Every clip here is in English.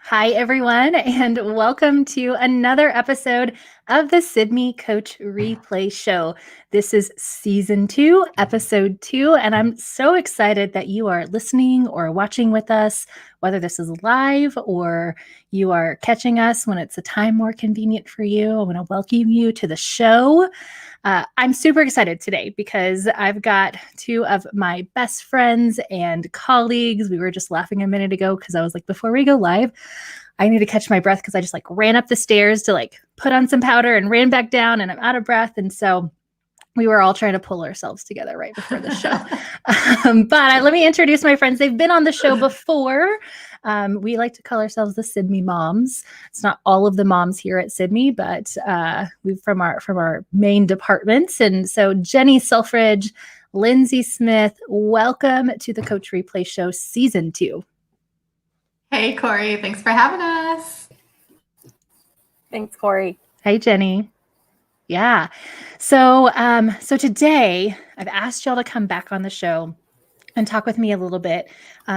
Hi, everyone, and welcome to another episode of the Sibme Coach Replay Show. This is Season 2, Episode 2, and I'm so excited that you are listening or watching with us, whether this is live or you are catching us when it's a time more convenient for you. I want to welcome you to the show. I'm super excited today because I've got two of my best friends and colleagues. We were just laughing a minute ago because I was like, before we go live, I need to catch my breath because I just ran up the stairs to put on some powder and ran back down and I'm out of breath. And so we were all trying to pull ourselves together right before the show. But let me introduce my friends. They've been on the show before. We like to call ourselves the Sibme Moms. It's not all of the moms here at Sibme, but we've from our main departments. And so Jennie Selfridge, Lindsey Smith, welcome to the Coach Replay Show Season 2. Hey, Cory. Thanks for having us. Thanks, Cory. Hey, Jennie. Yeah. So today I've asked y'all to come back on the show and talk with me a little bit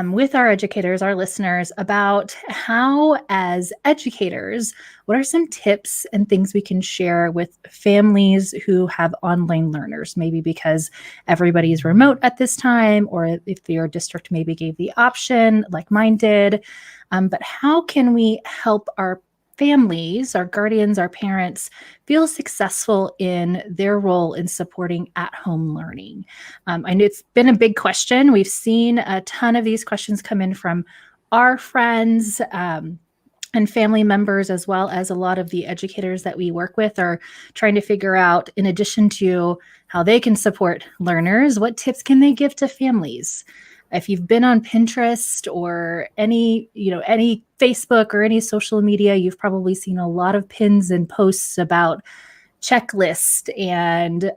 with our educators, our listeners, about how, as educators, what are some tips and things we can share with families who have online learners, maybe because everybody is remote at this time, or if your district maybe gave the option like mine did. But how can we help our families, our guardians, our parents feel successful in their role in supporting at-home learning? I know it's been a big question. We've seen a ton of these questions come in from our friends and family members, as well as a lot of the educators that we work with are trying to figure out, in addition to how they can support learners, what tips can they give to families? If you've been on Pinterest or any Facebook or any social media, you've probably seen a lot of pins and posts about checklists and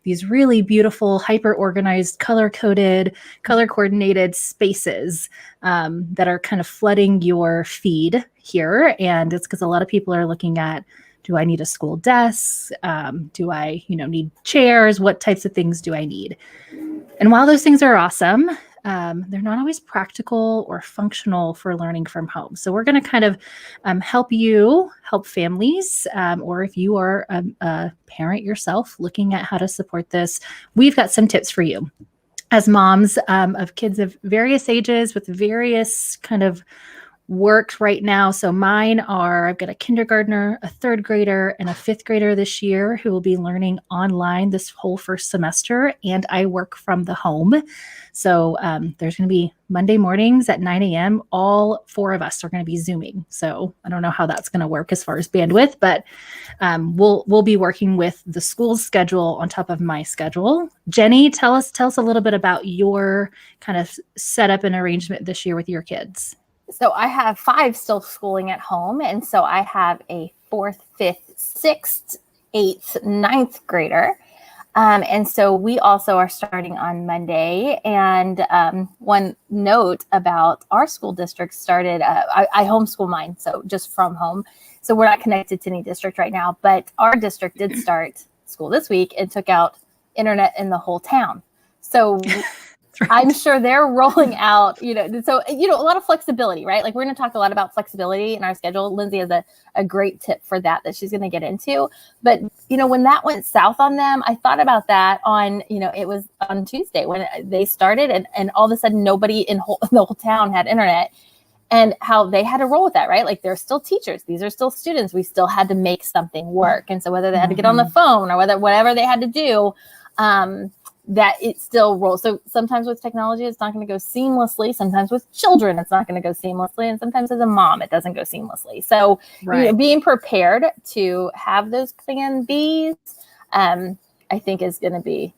these really beautiful, hyper-organized, color-coded, color-coordinated spaces that are kind of flooding your feed here. And it's because a lot of people are looking at, do I need a school desk? Do I need chairs? What types of things do I need? And while those things are awesome, they're not always practical or functional for learning from home. So we're going to kind of help families, or if you are a parent yourself looking at how to support this, we've got some tips for you. As moms of kids of various ages with various kind of work right now. So mine I've got a kindergartner, a third grader, and a fifth grader this year who will be learning online this whole first semester. And I work from the home. So there's going to be Monday mornings at 9 a.m. All four of us are going to be Zooming. So I don't know how that's going to work as far as bandwidth, but we'll be working with the school's schedule on top of my schedule. Jennie, tell us a little bit about your kind of setup and arrangement this year with your kids. So I have 5 still schooling at home. And so I have a 4th, 5th, 6th, 8th, 9th grader. And so we also are starting on Monday. And one note about our school district started, I homeschool mine, so just from home. So we're not connected to any district right now. But our district did start school this week and took out internet in the whole town. So right. I'm sure they're rolling out, so, a lot of flexibility, right? Like we're going to talk a lot about flexibility in our schedule. Lindsey has a great tip for that she's going to get into. But, when that went south on them, I thought about that on, it was on Tuesday when they started and all of a sudden nobody in the whole town had internet and how they had to roll with that, right? Like they're still teachers. These are still students. We still had to make something work. And so whether they had to get on the phone or whatever they had to do, that it still rolls. So sometimes with technology, it's not going to go seamlessly. Sometimes with children, it's not going to go seamlessly. And sometimes as a mom, it doesn't go seamlessly. So being prepared to have those plan Bs, I think is going to be,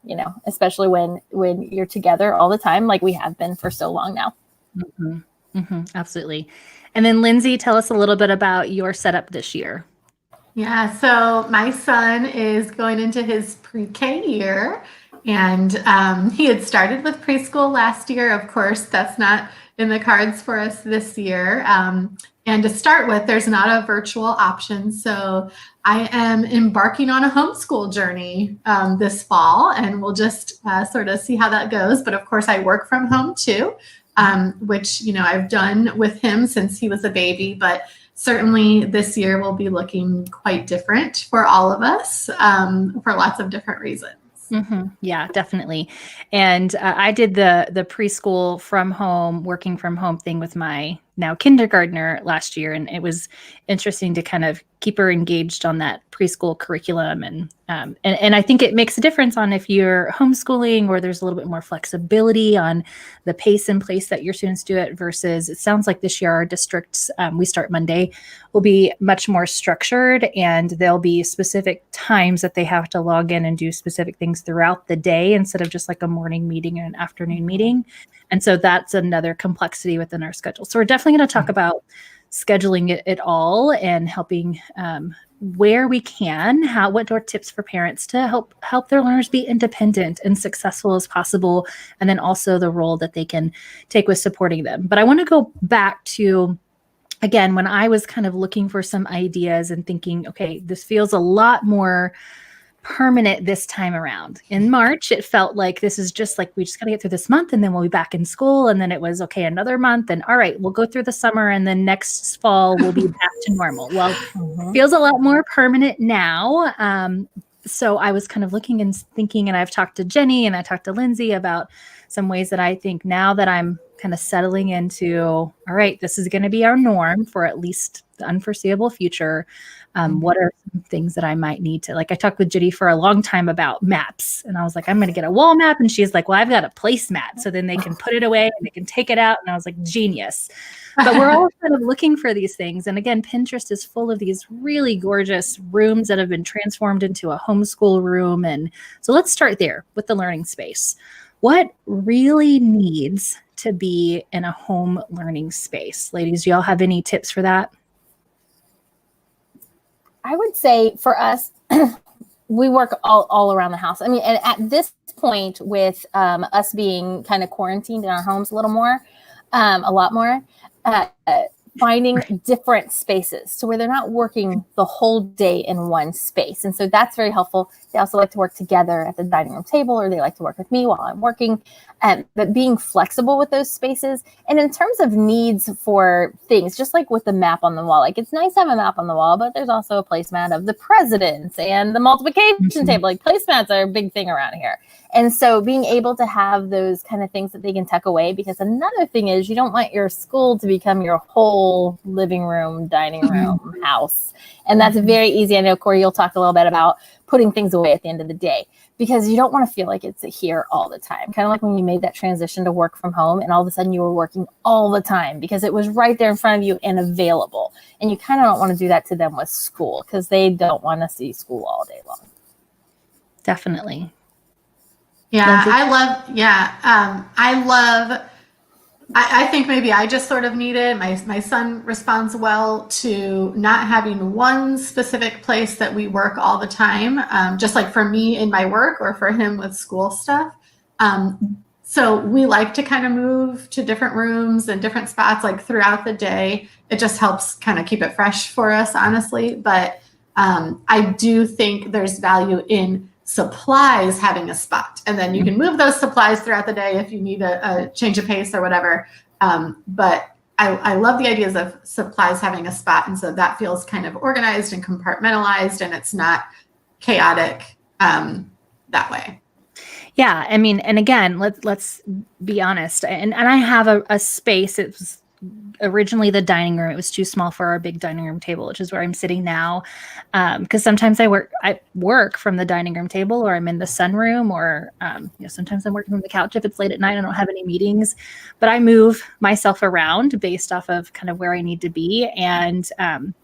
especially when you're together all the time, like we have been for so long now. Mm-hmm. Mm-hmm. Absolutely. And then Lindsey, tell us a little bit about your setup this year. Yeah, so my son is going into his pre-K year. And he had started with preschool last year. Of course, that's not in the cards for us this year. And to start with, there's not a virtual option. So I am embarking on a homeschool journey this fall, and we'll just sort of see how that goes. But of course, I work from home too. which, I've done with him since he was a baby, but certainly this year will be looking quite different for all of us for lots of different reasons. Mm-hmm. Yeah, definitely. And I did the preschool from home, working from home thing with my now kindergartner last year. And it was interesting to kind of keep her engaged on that preschool curriculum. And I think it makes a difference on if you're homeschooling or there's a little bit more flexibility on the pace and place that your students do it versus it sounds like this year our districts, we start Monday, will be much more structured and there'll be specific times that they have to log in and do specific things throughout the day instead of just like a morning meeting and an afternoon meeting. And so that's another complexity within our schedule. So we're definitely going to talk about scheduling it all and helping where we can, what are tips for parents to help their learners be independent and successful as possible, and then also the role that they can take with supporting them. But I want to go back to, again, when I was kind of looking for some ideas and thinking, okay, this feels a lot more permanent this time around. In March, it felt like this is just like, we just got to get through this month and then we'll be back in school. And then it was, okay, another month. And all right, we'll go through the summer and then next fall we'll be back to normal. Well, feels a lot more permanent now. So I was kind of looking and thinking, and I've talked to Jennie and I talked to Lindsey about some ways that I think now that I'm kind of settling into, all right, this is going to be our norm for at least the unforeseeable future. What are some things that I might need to, like I talked with Jennie for a long time about maps and I was like, I'm going to get a wall map. And she's like, well, I've got a placemat. So then they can put it away and they can take it out. And I was like, genius. But we're all kind of looking for these things. And again, Pinterest is full of these really gorgeous rooms that have been transformed into a homeschool room. And so let's start there with the learning space. What really needs to be in a home learning space? Ladies, do y'all have any tips for that? I would say for us, we work all around the house. I mean, and at this point with us being kind of quarantined in our homes a lot more, finding different spaces so where they're not working the whole day in one space. And so that's very helpful. They also like to work together at the dining room table, or they like to work with me while I'm working. But being flexible with those spaces. And in terms of needs for things, just like with the map on the wall, like it's nice to have a map on the wall, but there's also a placemat of the presidents and the multiplication table. Like placemats are a big thing around here. And so being able to have those kind of things that they can tuck away, because another thing is you don't want your school to become your whole living room, dining room, house. And that's very easy. I know, Cory, you'll talk a little bit about putting things away at the end of the day, because you don't want to feel like it's here all the time. Kind of like when you made that transition to work from home and all of a sudden you were working all the time because it was right there in front of you and available. And you kind of don't want to do that to them with school because they don't want to see school all day long. Definitely. Yeah, I think maybe I just sort of needed, my son responds well to not having one specific place that we work all the time, just like for me in my work or for him with school stuff. So we like to kind of move to different rooms and different spots like throughout the day. It just helps kind of keep it fresh for us, honestly. But I do think there's value in supplies having a spot, and then you can move those supplies throughout the day if you need a change of pace or whatever. But I love the ideas of supplies having a spot, and so that feels kind of organized and compartmentalized, and it's not chaotic that way. Yeah, I mean, and again, let's be honest. And I have a space. It was originally the dining room. It was too small for our big dining room table, which is where I'm sitting now. Because sometimes I work from the dining room table, or I'm in the sunroom, or sometimes I'm working from the couch if it's late at night. I don't have any meetings, but I move myself around based off of kind of where I need to be. And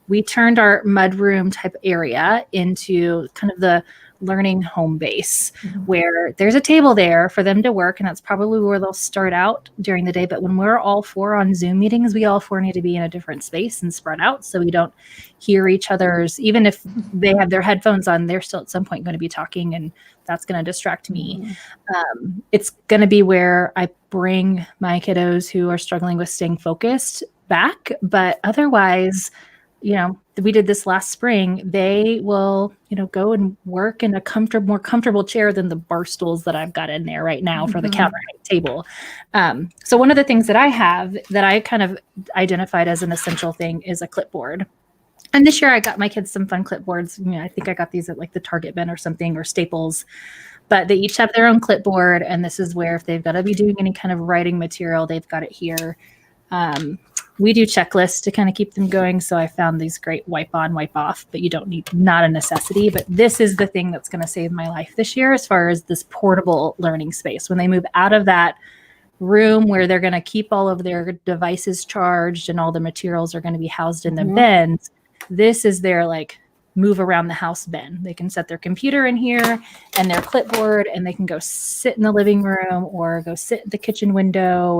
we turned our mudroom type area into kind of the learning home base, where there's a table there for them to work, and that's probably where they'll start out during the day. But when we're all four on Zoom meetings, we all four need to be in a different space and spread out so we don't hear each other's, even if they have their headphones on, they're still at some point going to be talking, and that's going to distract me. It's going to be where I bring my kiddos who are struggling with staying focused back, but otherwise we did this last spring, they will, go and work in a more comfortable chair than the bar stools that I've got in there right now for the counter height table. So one of the things that I have that I kind of identified as an essential thing is a clipboard. And this year I got my kids some fun clipboards. I think I got these at like the Target bin or something, or Staples, but they each have their own clipboard. And this is where if they've got to be doing any kind of writing material, they've got it here. We do checklists to kind of keep them going. So I found these great wipe on, wipe off, but not a necessity. But this is the thing that's going to save my life this year as far as this portable learning space. When they move out of that room where they're going to keep all of their devices charged and all the materials are going to be housed in the bins, this is their like move around the house bin. They can set their computer in here and their clipboard, and they can go sit in the living room or go sit at the kitchen window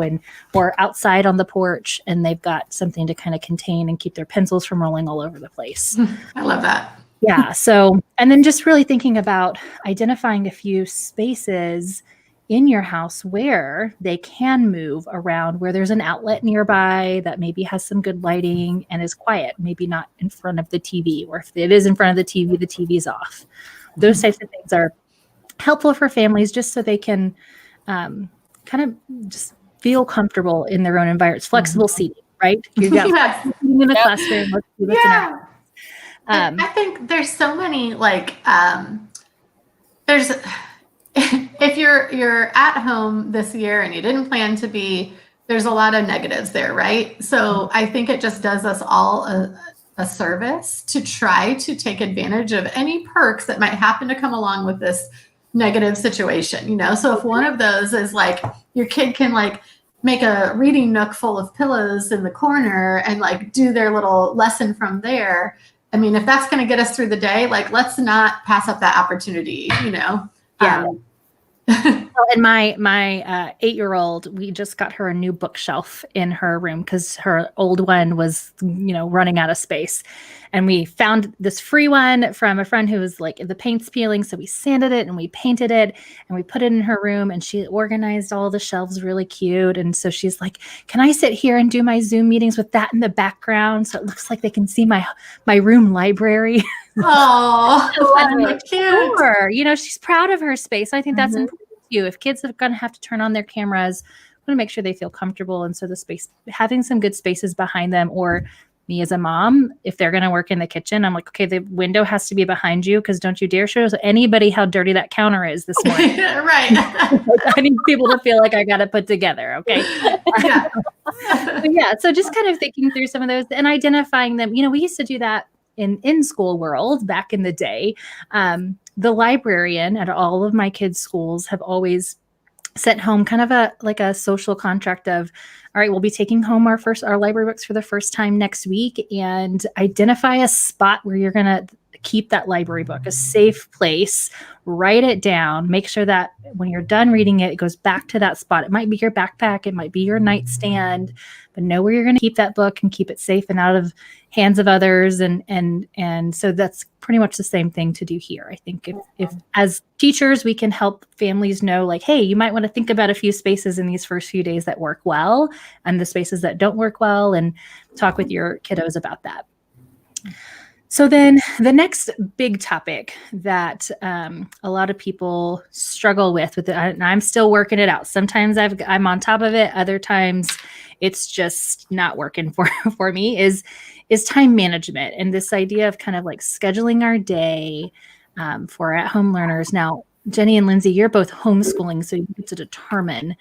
or outside on the porch, and they've got something to kind of contain and keep their pencils from rolling all over the place. I love that. Yeah. So, and then just really thinking about identifying a few spaces in your house where they can move around, where there's an outlet nearby that maybe has some good lighting and is quiet, maybe not in front of the TV, or if it is in front of the TV's off. Those types of things are helpful for families just so they can kind of just feel comfortable in their own environment. It's flexible seating, right? You've got seating in the classroom. I think there's so many if you're at home this year and you didn't plan to be, there's a lot of negatives there, right? So I think it just does us all a service to try to take advantage of any perks that might happen to come along with this negative situation, So if one of those is like your kid can like make a reading nook full of pillows in the corner and like do their little lesson from there. I mean, if that's going to get us through the day, like let's not pass up that opportunity, Yeah. And my 8-year-old, we just got her a new bookshelf in her room because her old one was, running out of space. And we found this free one from a friend who was like, the paint's peeling. So we sanded it and we painted it and we put it in her room, and she organized all the shelves really cute. And so she's like, can I sit here and do my Zoom meetings with that in the background? So it looks like they can see my room library. Oh, cute. Sure. She's proud of her space. I think that's important too. If kids are going to have to turn on their cameras, we want to make sure they feel comfortable. And so the space, having some good spaces behind them, or me as a mom, if they're going to work in the kitchen, I'm like, okay, the window has to be behind you because don't you dare show anybody how dirty that counter is this morning. Right. I need people to feel like I got it put together. Okay. So just kind of thinking through some of those and identifying them. We used to do that in school world back in the day. The librarian at all of my kids' schools have always sent home kind of a social contract of, all right, we'll be taking home our library books for the first time next week, and identify a spot where you're going to keep that library book, a safe place, write it down, make sure that when you're done reading it, it goes back to that spot. It might be your backpack, it might be your nightstand, but know where you're going to keep that book and keep it safe and out of hands of others. And so that's pretty much the same thing to do here. I think if as teachers, we can help families know like, hey, you might want to think about a few spaces in these first few days that work well and the spaces that don't work well, and talk with your kiddos about that. So then the next big topic that a lot of people struggle with it, and I'm still working it out. Sometimes I'm on top of it. Other times it's just not working for me is time management, and this idea of kind of like scheduling our day for at-home learners. Now, Jennie and Lindsey, you're both homeschooling, so you get to determine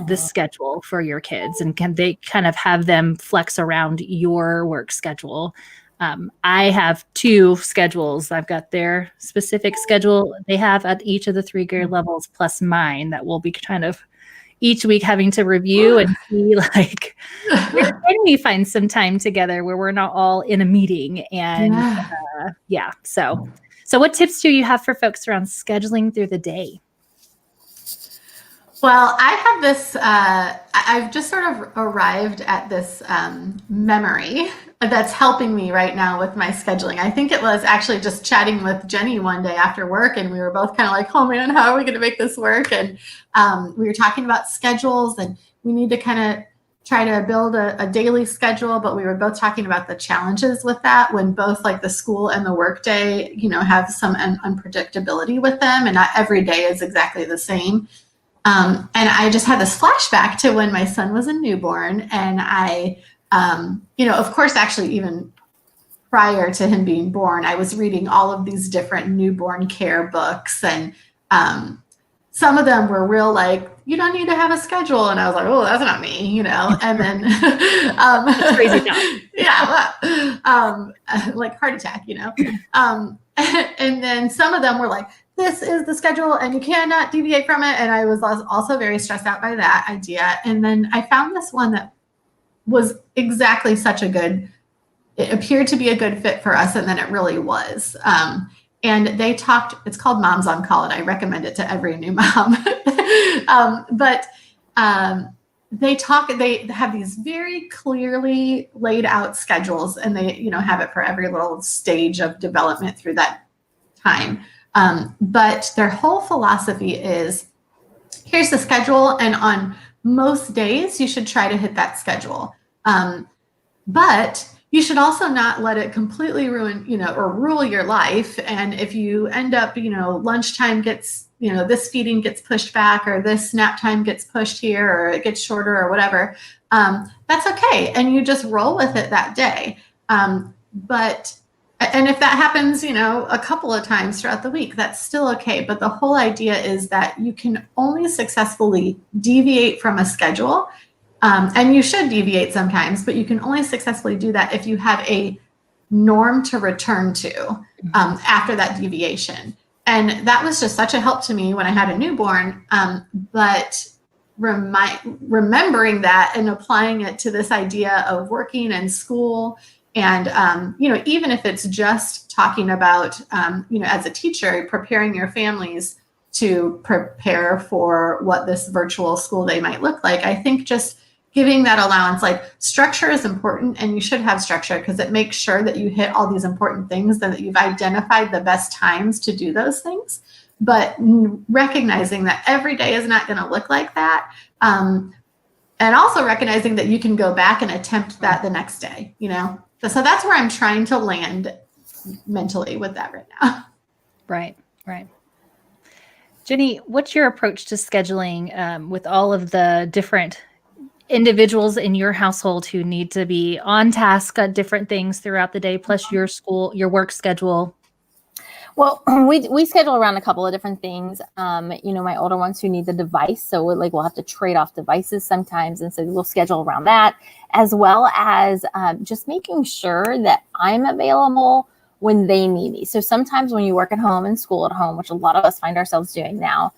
the schedule for your kids, and can they kind of have them flex around your work schedule. I have 2 schedules. I've got their specific schedule they have at each of the 3 grade levels, plus mine, that will be kind of each week having to review and see like, where can we find some time together where we're not all in a meeting? And So what tips do you have for folks around scheduling through the day? Well, I have this, I've just sort of arrived at this memory that's helping me right now with my scheduling. I think it was actually just chatting with Jennie one day after work, and we were both kind of like, oh man, how are we going to make this work? And we were talking about schedules, and we need to kind of try to build a daily schedule, but we were both talking about the challenges with that when both like the school and the workday, have some unpredictability with them, and not every day is exactly the same. And I just had this flashback to when my son was a newborn, and I, of course, actually even prior to him being born, I was reading all of these different newborn care books, and some of them were real like, you don't need to have a schedule. And I was like, oh, that's not me, and then That's crazy stuff. Yeah, like heart attack, and then some of them were like, this is the schedule and you cannot deviate from it. And I was also very stressed out by that idea. And then I found this one that was exactly it appeared to be a good fit for us. And then it really was. And it's called Moms on Call, and I recommend it to every new mom. They have these very clearly laid out schedules, and they, have it for every little stage of development through that time. But their whole philosophy is, here's the schedule, and on most days you should try to hit that schedule. But you should also not let it completely ruin, or rule your life. And if you end up, lunchtime gets, this feeding gets pushed back, or this nap time gets pushed here, or it gets shorter, or whatever, that's okay. And you just roll with it that day. And if that happens, a couple of times throughout the week, that's still okay. But the whole idea is that you can only successfully deviate from a schedule. And you should deviate sometimes, but you can only successfully do that if you have a norm to return to after that deviation. And that was just such a help to me when I had a newborn. But remembering that and applying it to this idea of working and school, and even if it's just talking about as a teacher, preparing your families to prepare for what this virtual school day might look like, I think just giving that allowance, like structure is important, and you should have structure because it makes sure that you hit all these important things and that you've identified the best times to do those things. But recognizing that every day is not going to look like that. And also recognizing that you can go back and attempt that the next day, So that's where I'm trying to land mentally with that right now. Right. Jennie, what's your approach to scheduling with all of the different individuals in your household who need to be on task at different things throughout the day, plus your work schedule? Well, we schedule around a couple of different things. My older ones who need the device, so we'll have to trade off devices sometimes, and so we'll schedule around that, as well as just making sure that I'm available when they need me. So sometimes when you work at home and school at home, which a lot of us find ourselves doing now,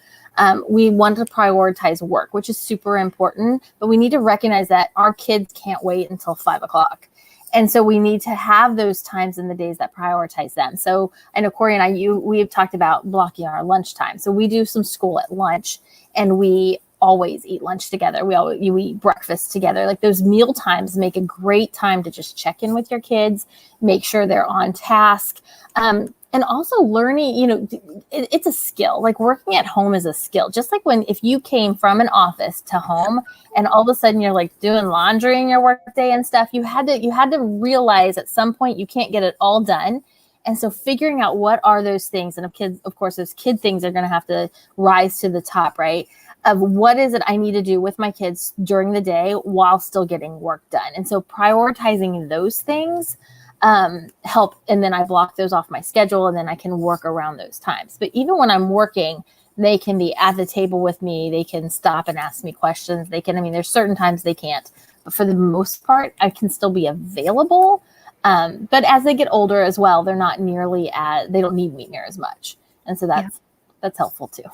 we want to prioritize work, which is super important, but we need to recognize that our kids can't wait until 5:00. And so we need to have those times in the days that prioritize them. So I know Cory and we have talked about blocking our lunchtime. So we do some school at lunch, and we always eat lunch together. You eat breakfast together. Like those meal times make a great time to just check in with your kids, make sure they're on task. And also learning, it's a skill. Like working at home is a skill. Just like if you came from an office to home and all of a sudden you're like doing laundry in your workday and stuff, you had to realize at some point you can't get it all done. And so figuring out what are those things, and of course, those kid things are going to have to rise to the top, right? Of what is it I need to do with my kids during the day while still getting work done. And so prioritizing those things help. And then I block those off my schedule, and then I can work around those times. But even when I'm working, they can be at the table with me. They can stop and ask me questions. There's certain times they can't, but for the most part, I can still be available. But as they get older as well, they're not they don't need me near as much. And so that's helpful too.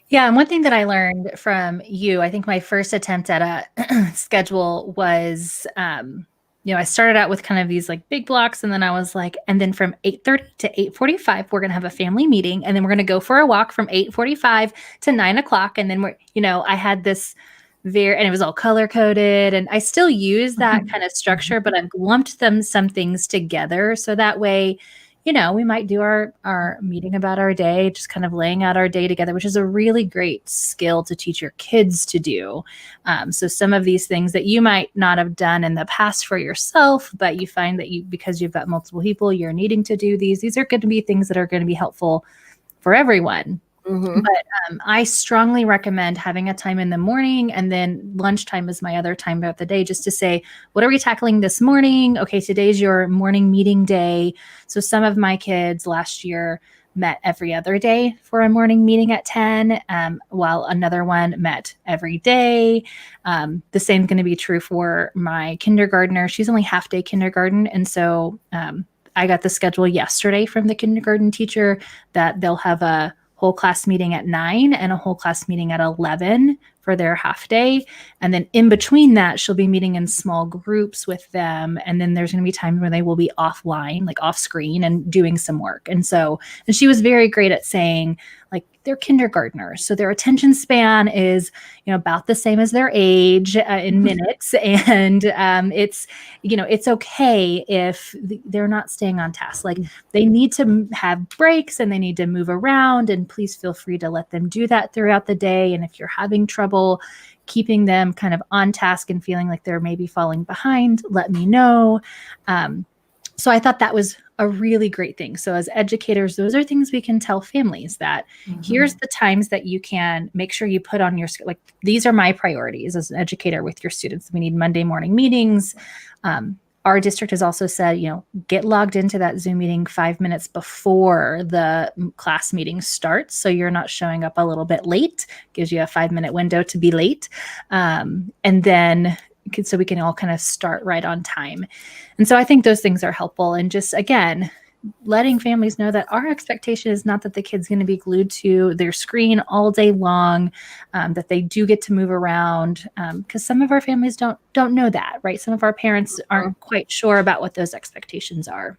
Yeah. And one thing that I learned from you, I think my first attempt at a schedule was, I started out with kind of these like big blocks, and then I was like, and then from 8:30 to 8:45, we're going to have a family meeting, and then we're going to go for a walk from 8:45 to 9:00. And then I had this and it was all color coded, and I still use that kind of structure, but I've lumped some things together. So that way, we might do our meeting about our day, just kind of laying out our day together, which is a really great skill to teach your kids to do. So some of these things that you might not have done in the past for yourself, but you find that because you've got multiple people, you're needing to do these are going to be things that are going to be helpful for everyone. But I strongly recommend having a time in the morning, and then lunchtime is my other time throughout the day, just to say, what are we tackling this morning? Okay, today's your morning meeting day. So some of my kids last year met every other day for a morning meeting at 10, while another one met every day. The same is going to be true for my kindergartner. She's only half day kindergarten. And so I got the schedule yesterday from the kindergarten teacher that they'll have a whole class meeting at 9 and a whole class meeting at 11 for their half day. And then in between that, she'll be meeting in small groups with them. And then there's going to be times where they will be offline, like off screen, and doing some work. And she was very great at saying, like, they're kindergartners, so their attention span is, about the same as their age in minutes. And it's okay if they're not staying on task. Like, they need to have breaks and they need to move around, and please feel free to let them do that throughout the day. And if you're having trouble keeping them kind of on task and feeling like they're maybe falling behind, let me know. So I thought that was a really great thing. So as educators, those are things we can tell families that here's the times that you can make sure you put on your, like, these are my priorities as an educator with your students. We need Monday morning meetings. Our district has also said, get logged into that Zoom meeting 5 minutes before the class meeting starts, so you're not showing up a little bit late. Gives you a 5-minute window to be late. And then so we can all kind of start right on time. And so I think those things are helpful. And just, again, letting families know that our expectation is not that the kid's going to be glued to their screen all day long, that they do get to move around, because some of our families don't know that, right? Some of our parents aren't quite sure about what those expectations are.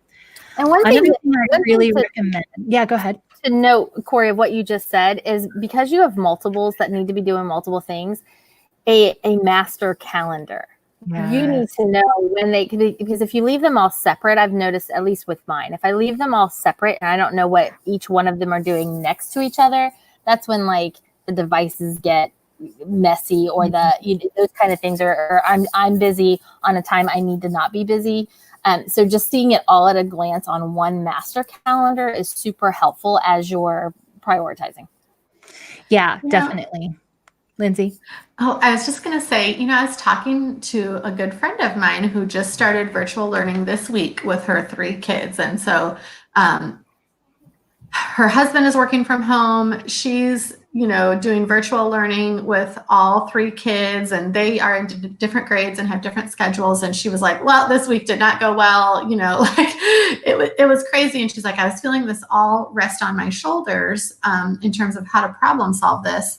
And one thing I really recommend, yeah, go ahead. To note, Cory, of what you just said is, because you have multiples that need to be doing multiple things, a master calendar. Yes. You need to know when because if you leave them all separate, I've noticed, at least with mine, if I leave them all separate and I don't know what each one of them are doing next to each other, that's when, like, the devices get messy, or those kind of things, or I'm busy on a time I need to not be busy. So just seeing it all at a glance on one master calendar is super helpful as you're prioritizing. Yeah, definitely. Lindsay? Oh, I was just going to say, I was talking to a good friend of mine who just started virtual learning this week with her 3 kids. And so her husband is working from home. She's, doing virtual learning with all 3 kids, and they are in different grades and have different schedules. And she was like, well, this week did not go well. It was crazy. And she's like, I was feeling this all rest on my shoulders in terms of how to problem solve this.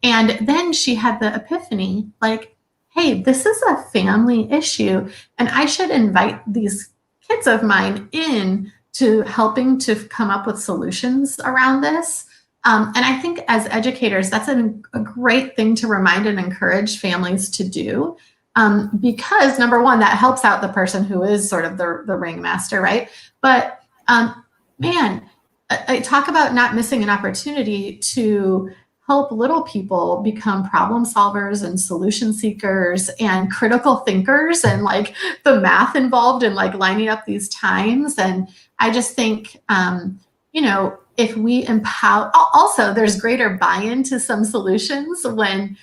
And then she had the epiphany, like, hey, this is a family issue, and I should invite these kids of mine in to helping to come up with solutions around this. And I think as educators, that's a great thing to remind and encourage families to do, because number one, that helps out the person who is sort of the ringmaster, right? But man, I talk about not missing an opportunity to help little people become problem solvers and solution seekers and critical thinkers, and like the math involved in like lining up these times. And I just think, if we empower, also there's greater buy-in to some solutions when,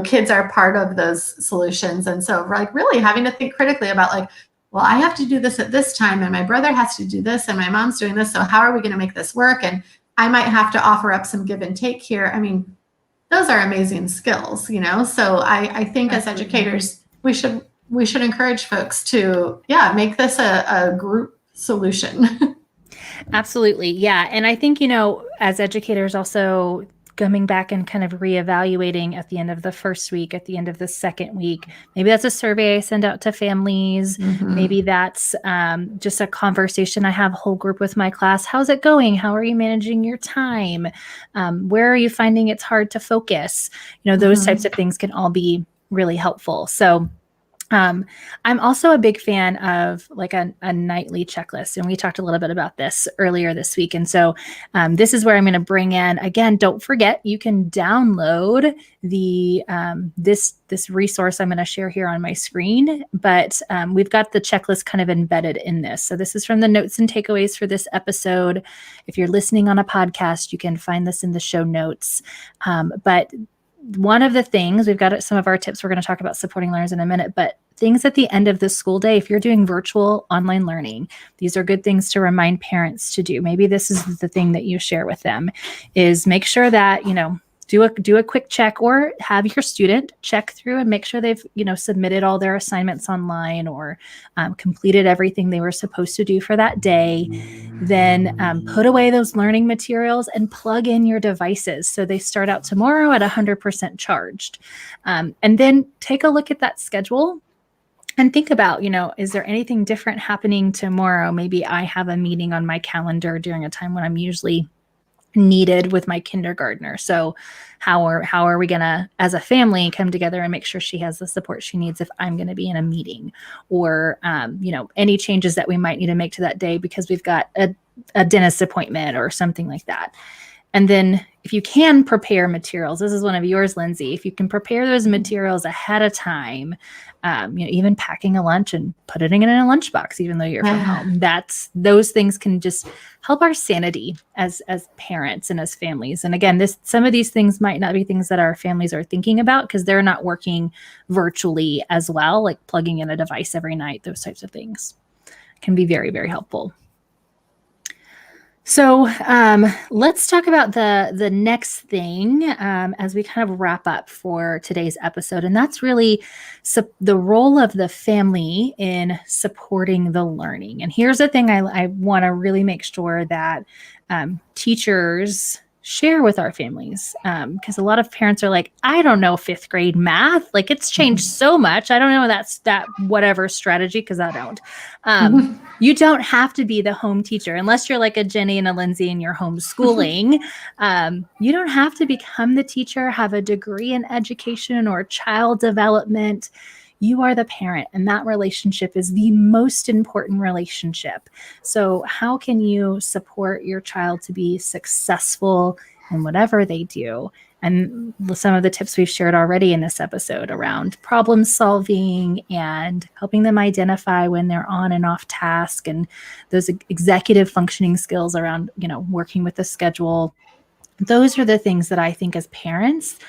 kids are part of those solutions. And so like really having to think critically about, like, well, I have to do this at this time, and my brother has to do this, and my mom's doing this. So how are we going to make this work? And I might have to offer up some give and take here. I mean, those are amazing skills, So I think as educators, we should encourage folks to, make this a group solution. Absolutely. Yeah. And I think, as educators also coming back and kind of reevaluating at the end of the first week, at the end of the second week, maybe that's a survey I send out to families. Maybe that's just a conversation I have a whole group with my class. How's it going? How are you managing your time? Where are you finding it's hard to focus? Those types of things can all be really helpful. So I'm also a big fan of like a nightly checklist. And we talked a little bit about this earlier this week. And so this is where I'm going to bring in, again, don't forget, you can download the this resource I'm going to share here on my screen, but we've got the checklist kind of embedded in this. So this is from the notes and takeaways for this episode. If you're listening on a podcast, you can find this in the show notes. But one of the things, we've got some of our tips, we're going to talk about supporting learners in a minute, but things at the end of the school day, if you're doing virtual online learning, these are good things to remind parents to do. Maybe this is the thing that you share with them, is make sure that, do a quick check, or have your student check through and make sure they've, submitted all their assignments online, or completed everything they were supposed to do for that day. Then put away those learning materials and plug in your devices so they start out tomorrow at 100% charged. And then take a look at that schedule and think about, is there anything different happening tomorrow? Maybe I have a meeting on my calendar during a time when I'm usually needed with my kindergartner. So how are we going to, as a family, come together and make sure she has the support she needs if I'm going to be in a meeting, or, any changes that we might need to make to that day because we've got a dentist appointment or something like that. And then if you can prepare materials, this is one of yours, Lindsey, if you can prepare those materials ahead of time, even packing a lunch and putting it in a lunchbox, even though you're from home, those things can just help our sanity as parents and as families. And again, some of these things might not be things that our families are thinking about because they're not working virtually as well, like plugging in a device every night, those types of things can be very, very helpful. So let's talk about the next thing as we kind of wrap up for today's episode. And that's really the role of the family in supporting the learning. And here's the thing I want to really make sure that teachers share with our families, because a lot of parents are like, I don't know 5th grade math. Like, it's changed so much. I don't know that whatever strategy, because I don't. You don't have to be the home teacher unless you're like a Jennie and a Lindsey and you're homeschooling. You don't have to become the teacher, have a degree in education or child development. You are the parent, and that relationship is the most important relationship. So how can you support your child to be successful in whatever they do? And some of the tips we've shared already in this episode around problem solving and helping them identify when they're on and off task, and those executive functioning skills around, working with the schedule. Those are the things that I think as parents,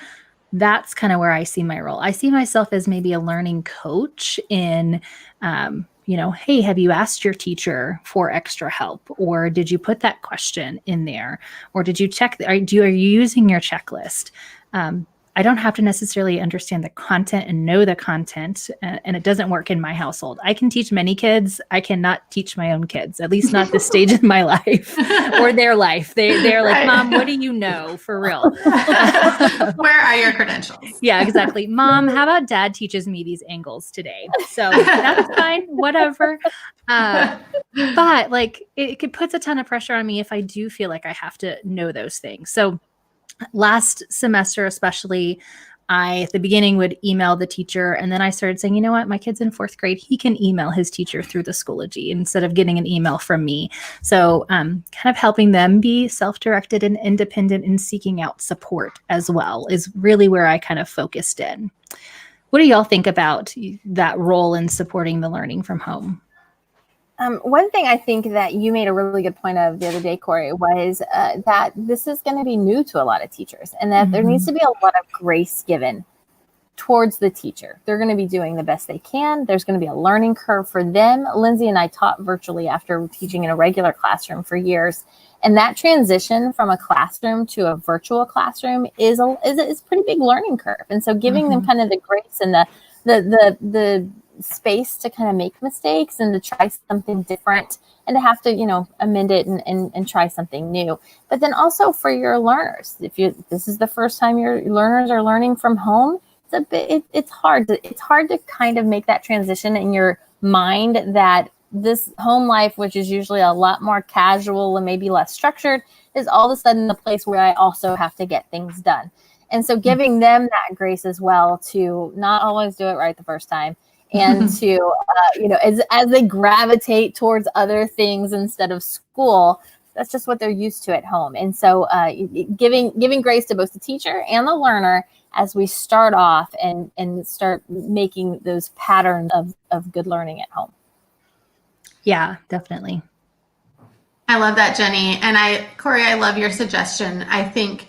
that's kind of where I see my role. I see myself as maybe a learning coach in, hey, have you asked your teacher for extra help? Or did you put that question in there? Or did you check, are you using your checklist? I don't have to necessarily understand the content and know the content, and it doesn't work in my household. I can teach many kids. I cannot teach my own kids, at least not this stage in my life or their life. They're like, Mom, what do you know for real? Where are your credentials? Yeah, exactly. Mom, how about Dad teaches me these angles today? So that's fine, whatever. But like, it puts a ton of pressure on me if I do feel like I have to know those things. So last semester, especially, I, at the beginning, would email the teacher, and then I started saying, you know what, my kid's in 4th grade. He can email his teacher through the Schoology instead of getting an email from me. So kind of helping them be self-directed and independent and seeking out support as well is really where I kind of focused in. What do y'all think about that role in supporting the learning from home? One thing I think that you made a really good point of the other day, Cory, was that this is going to be new to a lot of teachers, and that there needs to be a lot of grace given towards the teacher. They're going to be doing the best they can. There's going to be a learning curve for them. Lindsey and I taught virtually after teaching in a regular classroom for years. And that transition from a classroom to a virtual classroom is a pretty big learning curve. And so giving them kind of the grace and the space to kind of make mistakes and to try something different and to have to, amend it and try something new. But then also for your learners, this is the first time your learners are learning from home, it's hard to kind of make that transition in your mind that this home life, which is usually a lot more casual and maybe less structured, is all of a sudden the place where I also have to get things done. And so giving them that grace as well to not always do it right the first time, and to, as they gravitate towards other things instead of school, that's just what they're used to at home. And so giving grace to both the teacher and the learner as we start off and start making those patterns of good learning at home. Yeah, definitely. I love that, Jenny. And Cory, I love your suggestion. I think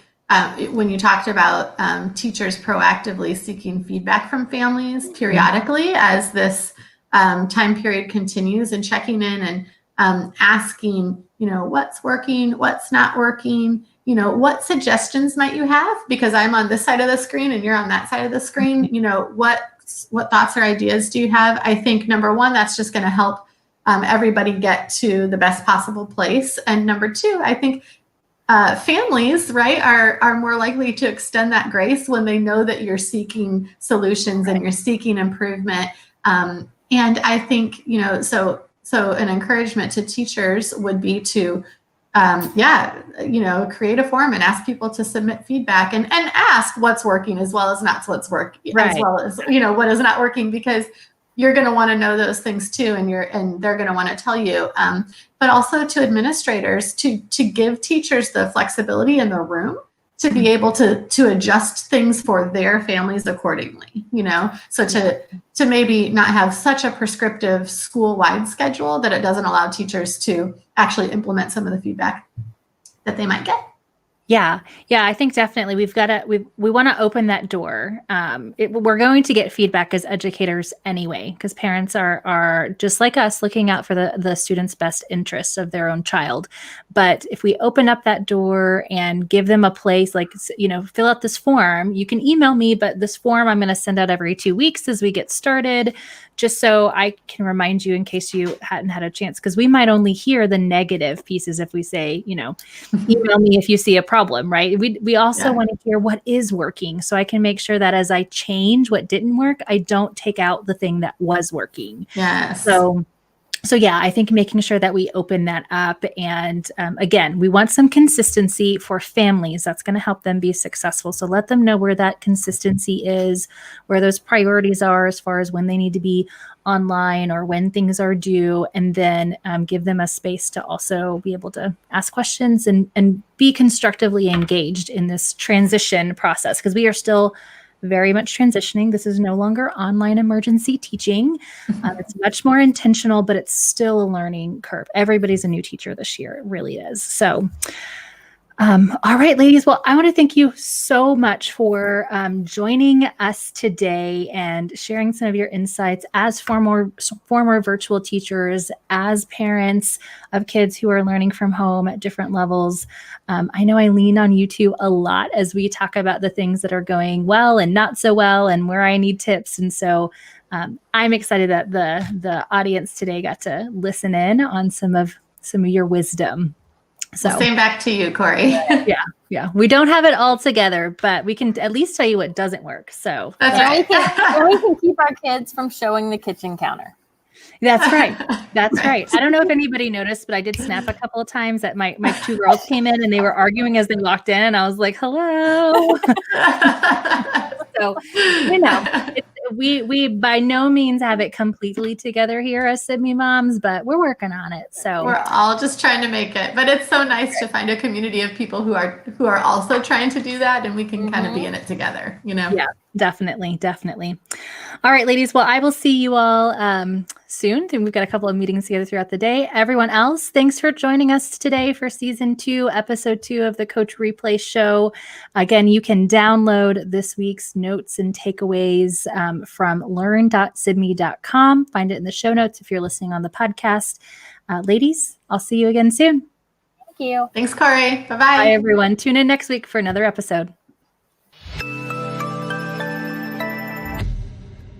when you talked about teachers proactively seeking feedback from families periodically as this time period continues, and checking in and asking, what's working, what's not working, what suggestions might you have? Because I'm on this side of the screen and you're on that side of the screen. What thoughts or ideas do you have? I think number one, that's just going to help everybody get to the best possible place. And number two, I think families, right, are more likely to extend that grace when they know that you're seeking solutions and you're seeking improvement. And I think, so an encouragement to teachers would be to, create a form and ask people to submit feedback and ask what's working as well as not what's working, as well as, what is not working, because you're going to want to know those things too, and they're going to want to tell you. But also to administrators to give teachers the flexibility in the room to be able to adjust things for their families accordingly. So to maybe not have such a prescriptive school-wide schedule that it doesn't allow teachers to actually implement some of the feedback that they might get. Yeah. I think definitely we want to open that door. We're going to get feedback as educators anyway, because parents are just like us, looking out for the students' best interests of their own child. But if we open up that door and give them a place, like, fill out this form, you can email me, but this form I'm going to send out every 2 weeks as we get started, just so I can remind you in case you hadn't had a chance, because we might only hear the negative pieces if we say, email me if you see a problem, right? We also want to hear what is working, so I can make sure that as I change what didn't work, I don't take out the thing that was working. Yes. So yeah, I think making sure that we open that up. And again, we want some consistency for families. That's going to help them be successful. So let them know where that consistency is, where those priorities are as far as when they need to be online or when things are due, and then give them a space to also be able to ask questions and be constructively engaged in this transition process, because we are still very much transitioning. This is no longer online emergency teaching. It's much more intentional, but it's still a learning curve. Everybody's a new teacher this year. It really is. So, all right, ladies. Well, I want to thank you so much for joining us today and sharing some of your insights as former virtual teachers, as parents of kids who are learning from home at different levels. I know I lean on you two a lot as we talk about the things that are going well and not so well and where I need tips. And so I'm excited that the audience today got to listen in on some of your wisdom. So same back to you, Cory. Yeah. We don't have it all together, but we can at least tell you what doesn't work. So that's right. We can keep our kids from showing the kitchen counter. That's right. I don't know if anybody noticed, but I did snap a couple of times that my two girls came in and they were arguing as they walked in, and I was like, hello. So, we by no means have it completely together here as Sibme Moms, but we're working on it. So we're all just trying to make it, but it's so nice to find a community of people who are also trying to do that, and we can kind of be in it together, Yeah, definitely. All right, ladies. Well, I will see you all soon. And we've got a couple of meetings together throughout the day. Everyone else, thanks for joining us today for season 2, episode 2 of the Coach Replay Show. Again, you can download this week's notes and takeaways from learn.sibme.com. Find it in the show notes if you're listening on the podcast. Ladies, I'll see you again soon. Thank you. Thanks, Cory. Bye-bye. Bye, everyone. Tune in next week for another episode.